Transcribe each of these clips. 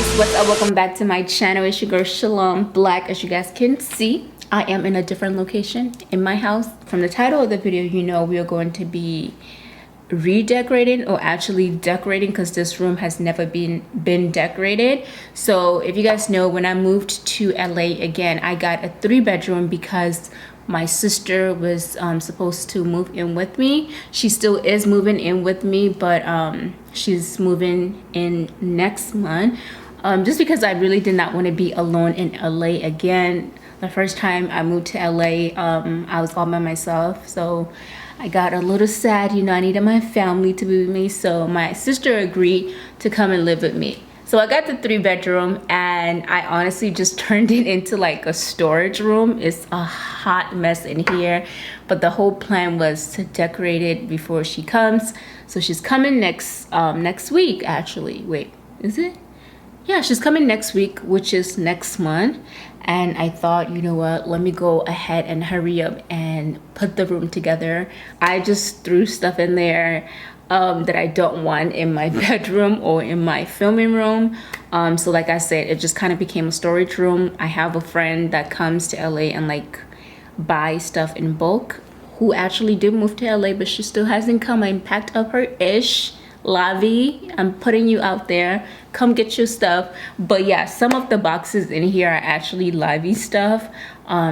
guys, what's up? Welcome back to my channel. It's your girl Shalom Blac. As you guys can see, I am in a different location in my house. From the title of the video, you know we are going to be redecorating, or actually decorating, because this room has never been decorated. So if you guys know, when I moved to LA again, I got a 3-bedroom because my sister was supposed to move in with me. She still is moving in with me, but she's moving in next month, just because I really did not want to be alone in LA again. The first time I moved to LA, I was all by myself, so I got a little sad. You know, I needed my family to be with me, so my sister agreed to come and live with me. So I got the 3-bedroom, and I honestly just turned it into like a storage room. It's a hot mess in here, but the whole plan was to decorate it before she comes. So she's coming next week, actually. Wait, is it? Yeah, she's coming next week, which is next month. And I thought, you know what, let me go ahead and hurry up and put the room together. I just threw stuff in there that I don't want in my bedroom or in my filming room. So like I said, it just kind of became a storage room. I have a friend that comes to LA and like buys stuff in bulk, who actually did move to LA, but she still hasn't come and packed up her ish. Lavi, I'm putting you out there, come get your stuff. But yeah, some of the boxes in here are actually Lavi stuff.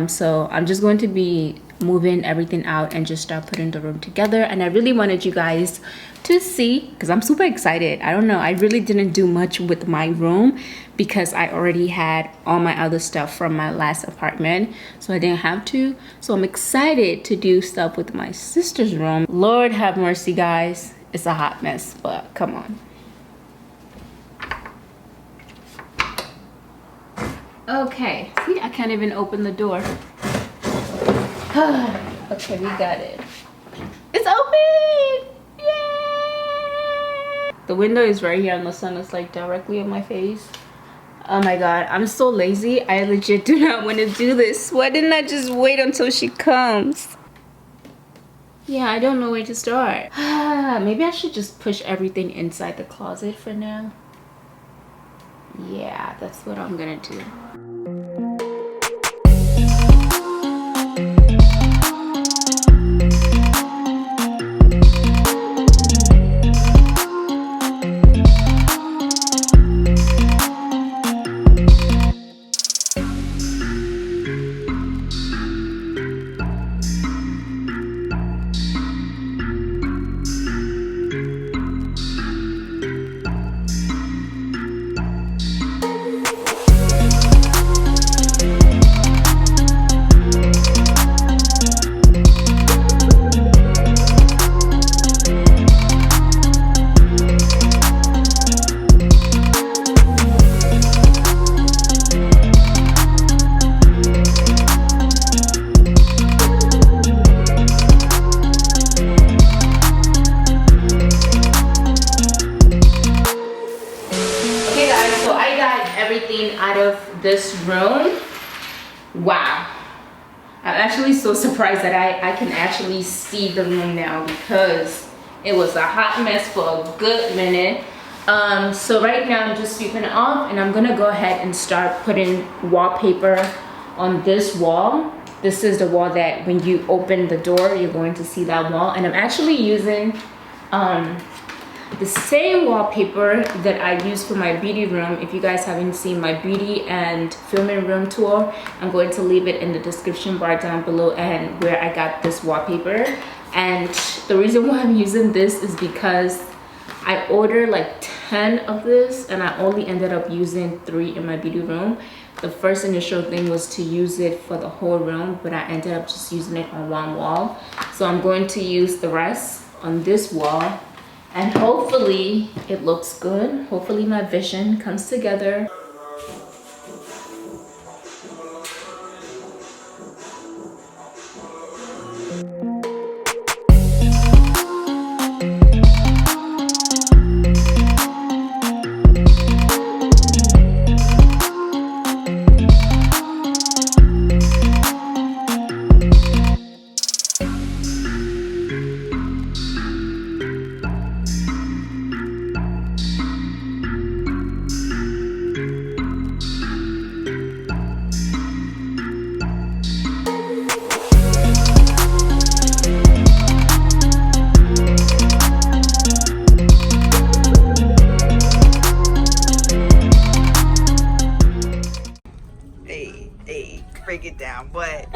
So I'm just going to be moving everything out and just start putting the room together. And I really wanted you guys to see, because I'm super excited. I don't know, I really didn't do much with my room because I already had all my other stuff from my last apartment, so I didn't have to. So I'm excited to do stuff with my sister's room. Lord have mercy, guys, it's a hot mess, but come on. Okay, see, I can't even open the door. Okay, we got it. It's open! Yay! The window is right here and the sun is like directly on my face. Oh my god, I'm so lazy. I legit do not want to do this. Why didn't I just wait until she comes? Yeah, I don't know where to start. Maybe I should just push everything inside the closet for now. Yeah, that's what I'm gonna do. Everything out of this room. Wow, I'm actually so surprised that I can actually see the room now, because it was a hot mess for a good minute. So right now I'm just sweeping it off, and I'm gonna go ahead and start putting wallpaper on this wall. This is the wall that when you open the door, you're going to see that wall. And I'm actually using the same wallpaper that I use for my beauty room. If you guys haven't seen my beauty and filming room tour, I'm going to leave it in the description bar down below, and where I got this wallpaper. And the reason why I'm using this is because I ordered like 10 of this, and I only ended up using 3 in my beauty room. The first initial thing was to use it for the whole room, but I ended up just using it on one wall. So I'm going to use the rest on this wall, and hopefully it looks good. Hopefully my vision comes together. break it down, but.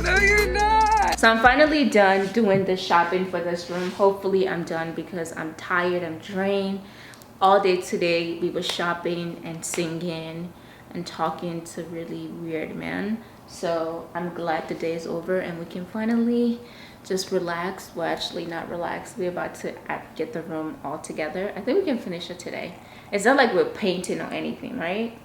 No, you're not. So I'm finally done doing the shopping for this room. Hopefully I'm done because I'm tired, I'm drained. All day today we were shopping and singing and talking to really weird men. So I'm glad the day is over and we can finally just relax. Well, actually not relax. We're about to get the room all together. I think we can finish it today. It's not like we're painting or anything, right?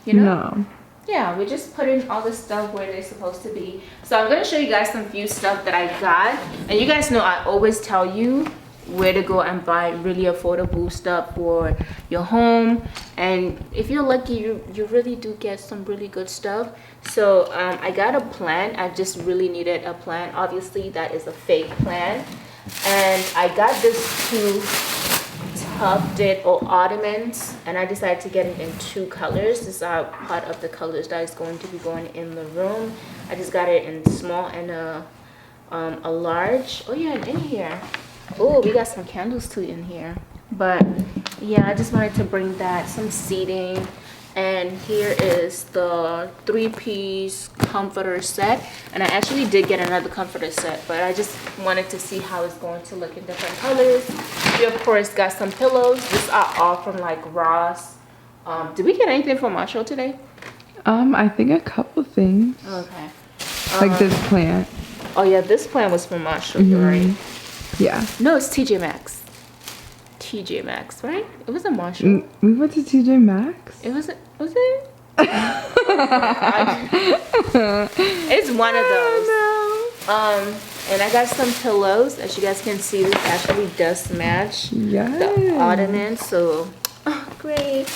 You know? No. Yeah, we're just putting all the stuff where they're supposed to be. So I'm gonna show you guys some few stuff that I got. And you guys know I always tell you where to go and buy really affordable stuff for your home. And if you're lucky, you really do get some really good stuff. So I got a plant. I just really needed a plant. Obviously that is a fake plant. And I got this two tufted or ottomans, and I decided to get it in 2 colors. These are part of the colors that is going to be going in the room. I just got it in small and a large. Oh yeah, and in here, oh, we got some candles too in here. But yeah, I just wanted to bring that, some seating. And here is the 3-piece comforter set. And I actually did get another comforter set, but I just wanted to see how it's going to look in different colors. We of course got some pillows. These are all from like Ross. Did we get anything from Marshall today? I think a couple things. Okay. Like this plant. Oh yeah, this plant was from Marshall, you're right. Yeah. No, it's TJ Maxx. TJ Maxx, right? It wasn't Marshall. We went to TJ Maxx. It wasn't, was it? It's one of those. And I got some pillows. As you guys can see, this actually does match the ottoman. So, oh, great.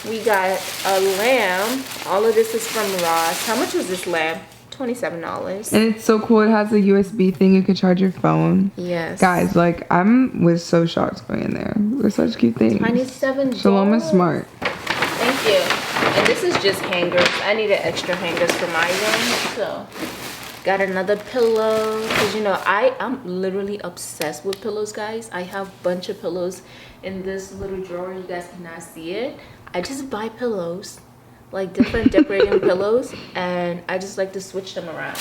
We got a lamb. All of this is from Ross. How much was this lamb? $27. And it's so cool. It has a USB thing. You can charge your phone. Yes. Guys, like, was so shocked going in there. They're such cute things. $27. Shalom is smart. Thank you. And this is just hangers. I needed extra hangers for my room. So, got another pillow. Because, you know, I'm literally obsessed with pillows, guys. I have a bunch of pillows in this little drawer. You guys cannot see it. I just buy pillows. Like different decorating pillows, and I just like to switch them around.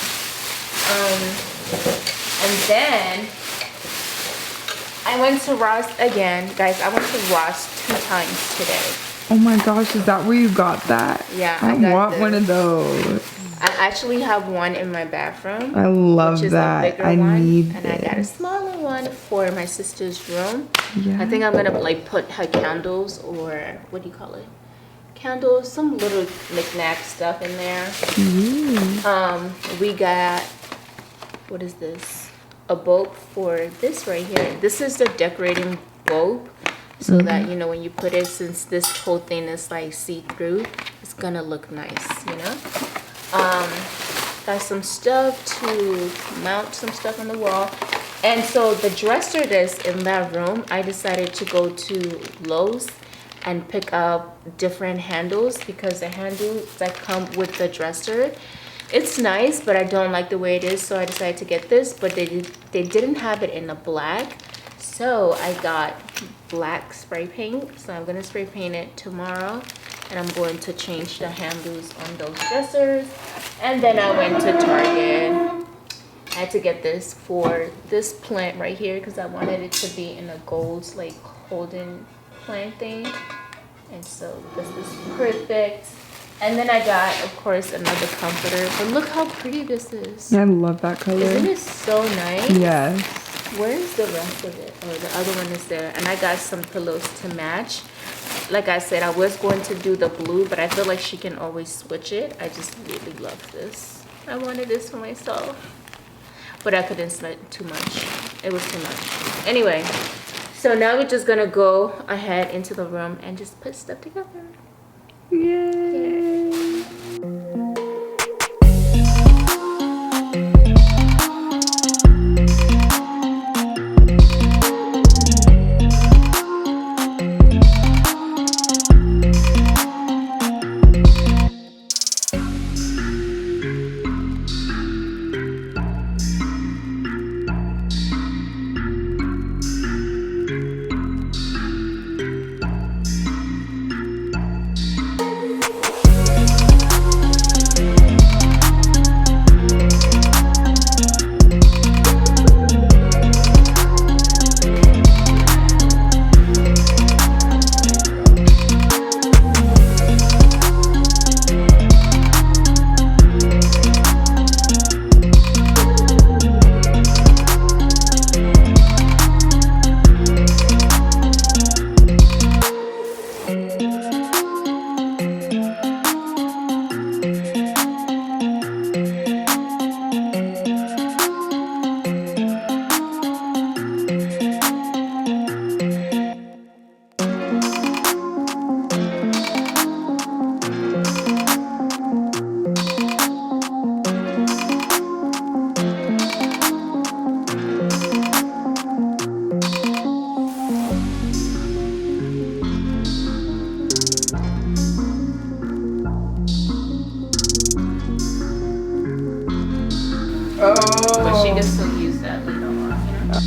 And then I went to Ross again, guys. I went to Ross 2 times today. Oh my gosh, is that where you got that? Yeah, I want one of those. I actually have one in my bathroom. I love which is that. A bigger I one, need and this. I got a smaller one for my sister's room. Yeah. I think I'm gonna like put her candles, or what do you call it? Candles, some little knick-knack stuff in there. We got, what is this? A bulb for this right here. This is the decorating bulb, so that, you know, when you put it, since this whole thing is like see-through, it's gonna look nice, you know. Got some stuff to mount some stuff on the wall. And so the dresser that's in that room, I decided to go to Lowe's and pick up different handles, because the handles that come with the dresser, it's nice, but I don't like the way it is, so I decided to get this. But they didn't have it in a black, so I got black spray paint. So I'm gonna spray paint it tomorrow, and I'm going to change the handles on those dressers. And then I went to Target. I had to get this for this plant right here, because I wanted it to be in a gold like holding plant thing, and so this is perfect. And then I got, of course, another comforter. But look how pretty this is. I love that color. Isn't it so nice? Yes. Where's the rest of it? Oh, the other one is there. And I got some pillows to match. Like I said, I was going to do the blue, but I feel like she can always switch it. I just really love this. I wanted this for myself, but I couldn't spend too much. It was too much. Anyway. So now we're just gonna go ahead into the room and just put stuff together. Yay! But she can still use that later on, you know?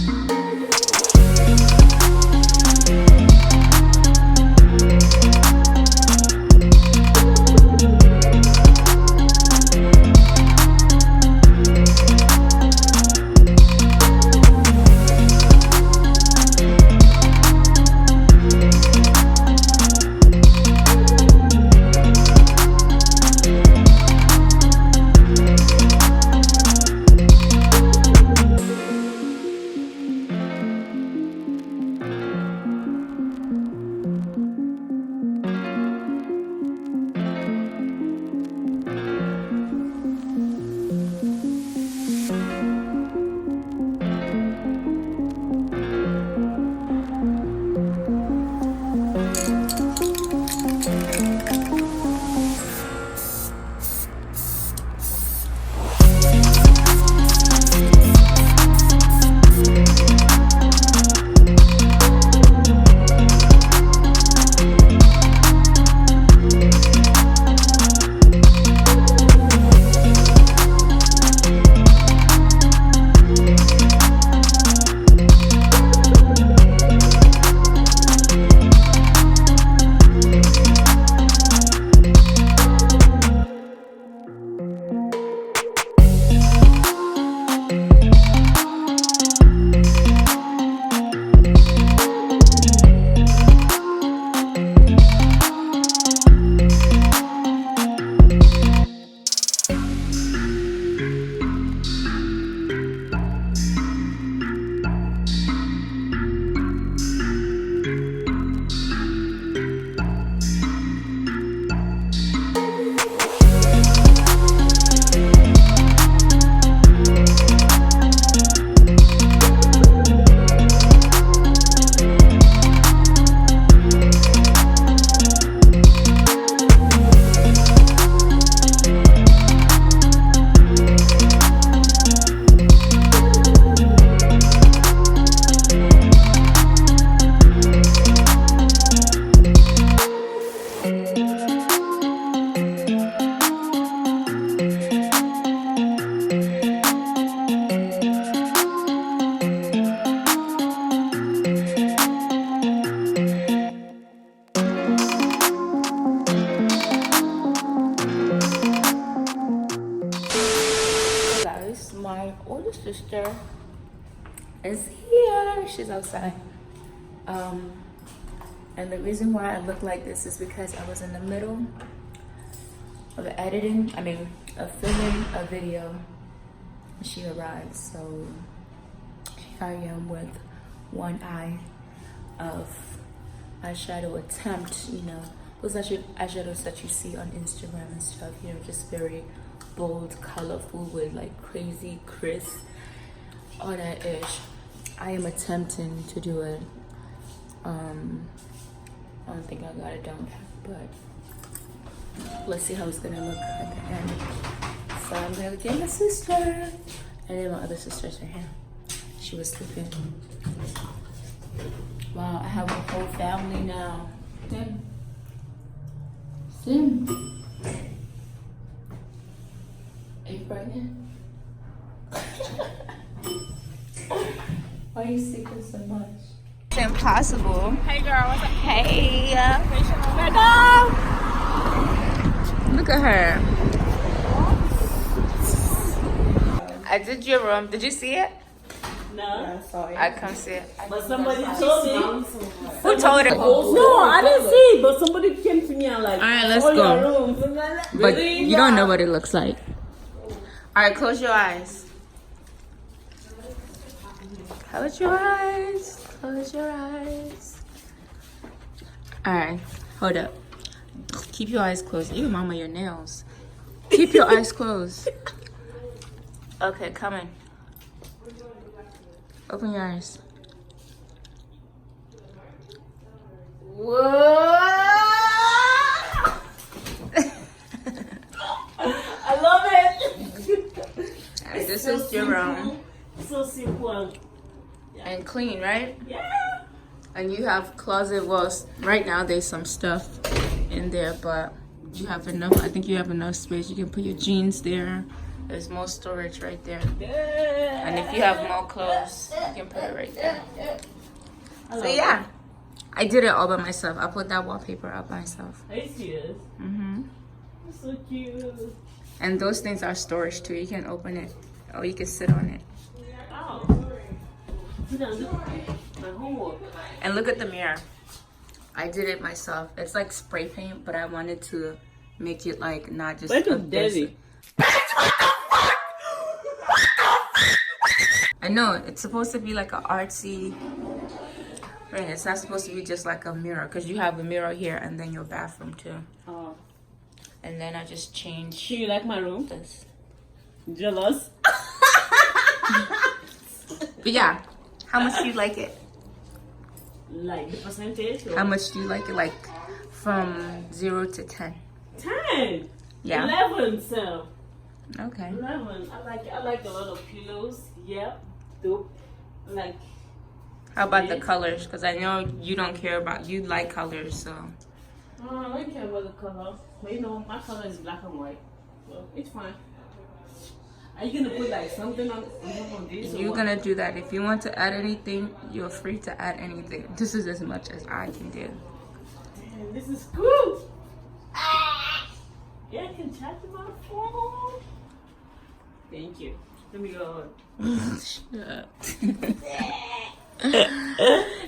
My older sister is here. She's outside. And the reason why I look like this is because I was in the middle of filming a video when she arrived. So here I am with one eye of eyeshadow attempt, you know, those eyeshadows that you see on Instagram and stuff, you know, just very bold, colorful with like crazy crisp, all that ish. I am attempting to do it. I don't think I got it down yet, but let's see how it's gonna look at the end. So I'm gonna get my sister, and then my other sister's right here. She was sleeping. Wow, I have a whole family now. Sim. Are you pregnant? Why are you sleeping so much? It's impossible. Hey girl, what's up? Hey. Look at her. I did your room. Did you see it? No. I come see it. But somebody told me. Who told her? No, I didn't see it, but somebody came to me and like, All right, let's all go. your rooms. And I'm like, But really? you don't know what it looks like. All right, close your eyes. Close your eyes. Close your eyes. All right, hold up. Keep your eyes closed. Even mama, your nails. Keep your eyes closed. Okay, come in. Open your eyes. Whoa! I love it. This is your room. So simple. And clean, right? Yeah. And you have closet walls. Right now, there's some stuff in there, but you have enough. I think you have enough space. You can put your jeans there, There's more storage right there. Yeah. And if you have more clothes, you can put it right there. I So love yeah, I did it all by myself. I put that wallpaper up myself. it. Are you serious? Mm-hmm. That's so cute. And those things are storage too. You can open it or you can sit on it. Oh. Sit down, look at my homework. And look at the mirror. I did it myself. It's like spray paint, but I wanted to make it like not just Why too a dirty? I know it's supposed to be like an artsy thing. It's not supposed to be just like a mirror because you have a mirror here and then your bathroom too. Oh. And then I just changed Do you like my room? this. Jealous? But yeah, how much do you like it? Like the percentage? Or? How much do you like it? Like from 0 to 10? 10. Yeah. 11, so. Okay. 11. I like a lot of pillows. Yep. Dope. Like. How about the colors? Because I know you don't care about, you like colors, so. I don't care about the color. But you know, my color is black and white. So it's fine. Are you gonna put like something on this? You're gonna do that. If you want to add anything, you're free to add anything. This is as much as I can do. Damn, this is cool. Yeah, I can charge my phone. Thank you. Let me go on.